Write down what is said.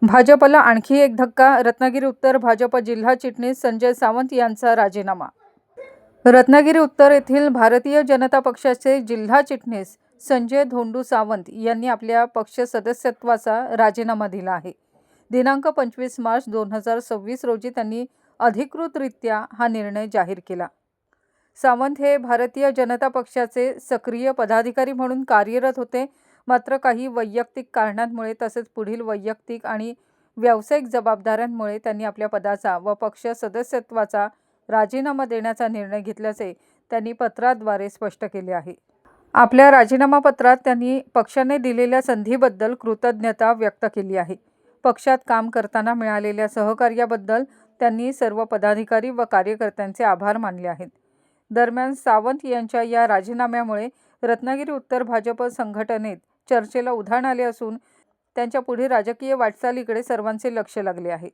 भाजपला आणखी एक धक्का, रत्नागिरी उत्तर भाजप जिल्हा चिटणीस संजय सावंत यांचा राजीनामा। रत्नागिरी उत्तर येथील भारतीय जनता पक्षाचे जिल्हा चिटणीस संजय धोंडू सावंत यांनी आपल्या पक्ष सदस्यत्वाचा राजीनामा दिला आहे। दिनांक 25 मार्च 2026 रोजी त्यांनी अधिकृतरित्या हा निर्णय जाहीर केला। सावंत हे भारतीय जनता पक्षाचे सक्रिय पदाधिकारी म्हणून कार्यरत होते, मात्र काही वैयक्तिक कारणांमुळे तसेच पुढील वैयक्तिक आणि व्यावसायिक जबाबदाऱ्यांमुळे त्यांनी आपल्या पदाचा व पक्ष सदस्यत्वाचा राजीनामा देण्याचा निर्णय घेतल्याचे त्यांनी पत्राद्वारे स्पष्ट केले आहे। आपल्या राजीनामा पत्रात त्यांनी पक्षाने दिलेल्या संधीबद्दल कृतज्ञता व्यक्त केली आहे। पक्षात काम करताना मिळालेल्या सहकार्याबद्दल त्यांनी सर्व पदाधिकारी व कार्यकर्त्यांचे आभार मानले आहेत। दरम्यान सावंत यांच्या या राजीनाम्यामुळे रत्नागिरी उत्तर भाजप संघटनेत चर्चेला उधाण आले असून त्यांच्या पुढील राजकीय वाटचालीकडे सर्वांचे लक्ष लागले आहे।